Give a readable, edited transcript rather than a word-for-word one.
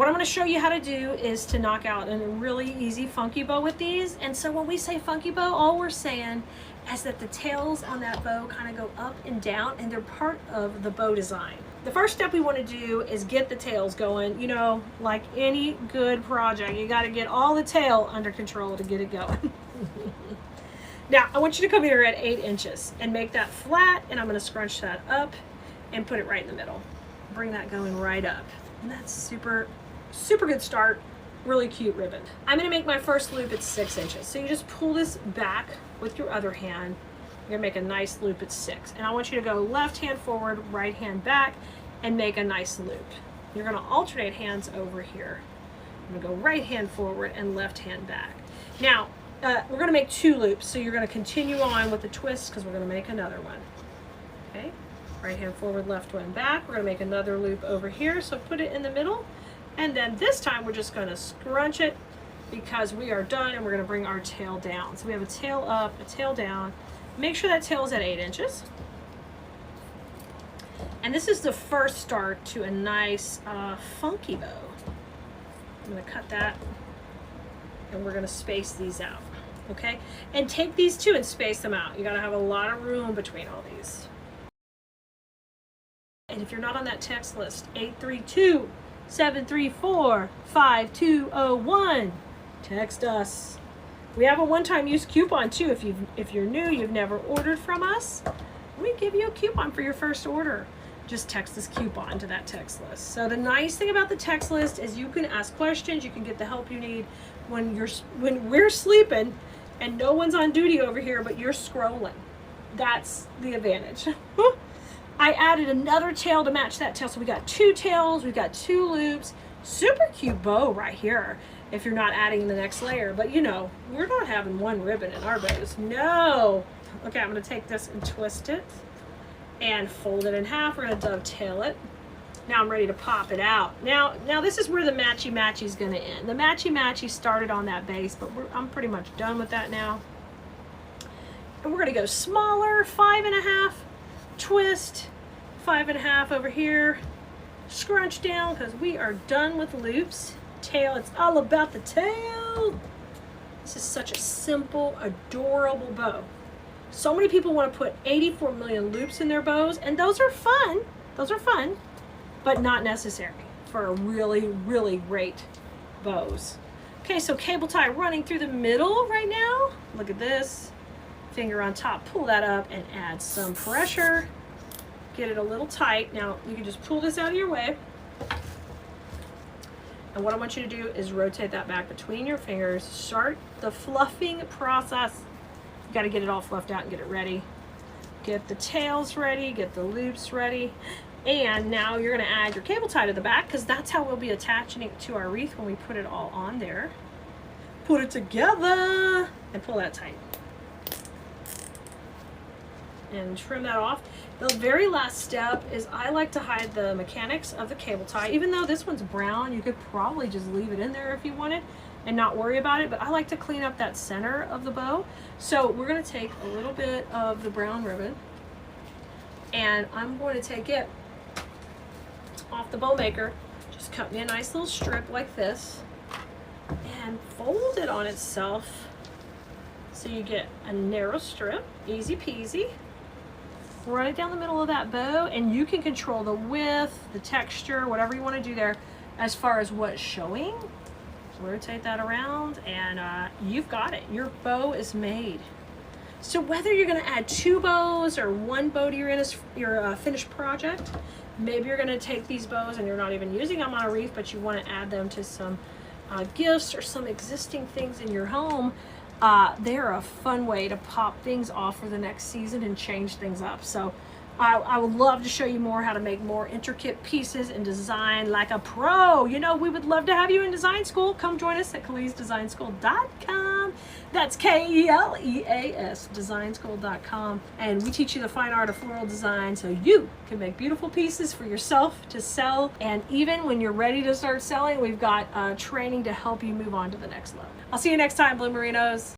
What I'm going to show you how to do is to knock out a really easy funky bow with these. And so when we say funky bow, all we're saying is that the tails on that bow kind of go up and down, and they're part of the bow design. The first step we want to do is get the tails going. You know, like any good project, you got to get all the tail under control to get it going. Now, I want you to come here at 8 inches and make that flat, and I'm going to scrunch that up and put it right in the middle. Bring that going right up. And that's super good start. Really cute ribbon. I'm going to make my first loop at 6 inches. So you just pull this back with your other hand. You're going to make a nice loop at 6. And I want you to go left hand forward, right hand back, and make a nice loop. You're going to alternate hands over here. I'm going to go right hand forward and left hand back. Now, we're going to make 2 loops. So you're going to continue on with the twist because we're going to make another one. Okay? Right hand forward, left one back. We're going to make another loop over here. So put it in the middle. And then this time we're just going to scrunch it because we are done, and we're going to bring our tail down. So we have a tail up, a tail down. Make sure that tail is at 8 inches. And this is the first start to a nice funky bow. I'm going to cut that, and we're going to space these out. Okay? And take these two and space them out. You got to have a lot of room between all these. And if you're not on that text list, 832-734-5201. Text us. We have a one-time use coupon too. If you're new, you've never ordered from us, we give you a coupon for your first order. Just text this coupon to that text list. So the nice thing about the text list is you can ask questions, you can get the help you need when we're sleeping and no one's on duty over here, but you're scrolling. That's the advantage. I added another tail to match that tail. So we got 2 tails, we got 2 loops. Super cute bow right here if you're not adding the next layer. But you know, we're not having one ribbon in our bows. No. Okay, I'm going to take this and twist it and fold it in half. We're going to dovetail it. Now I'm ready to pop it out. Now this is where the matchy-matchy is going to end. The matchy-matchy started on that base, but I'm pretty much done with that now. And we're going to go smaller, 5.5. Twist, 5.5 over here, scrunch down because we are done with loops. Tail, it's all about the tail. This is such a simple, adorable bow. So many people want to put 84 million loops in their bows, and those are fun, but not necessary for a really great bows. Okay, so cable tie running through the middle right now. Look at this. Finger on top, pull that up and add some pressure. Get it a little tight. Now you can just pull this out of your way. And what I want you to do is rotate that back between your fingers. Start the fluffing process. You got to get it all fluffed out and get it ready. Get the tails ready, get the loops ready. And now you're going to add your cable tie to the back because that's how we'll be attaching it to our wreath when we put it all on there. Put it together and pull that tight. And trim that off. The very last step is I like to hide the mechanics of the cable tie. Even though this one's brown, you could probably just leave it in there if you wanted and not worry about it, but I like to clean up that center of the bow. So we're going to take a little bit of the brown ribbon and I'm going to take it off the bow maker. Just cut me a nice little strip like this and fold it on itself so you get a narrow strip, easy peasy. Run it down the middle of that bow, and you can control the width, the texture, whatever you want to do there as far as what's showing. Rotate that around, and you've got it. Your bow is made. So whether you're going to add 2 bows or 1 bow to your finished project, maybe you're going to take these bows and you're not even using them on a wreath, but you want to add them to some gifts or some existing things in your home. They're a fun way to pop things off for the next season and change things up. So I would love to show you more how to make more intricate pieces and design like a pro. You know, we would love to have you in design school. Come join us at KeleasDesignSchool.com. That's K-E-L-E-A-S, designschool.com. And we teach you the fine art of floral design so you can make beautiful pieces for yourself to sell. And even when you're ready to start selling, we've got training to help you move on to the next level. I'll see you next time, Blue Merinos.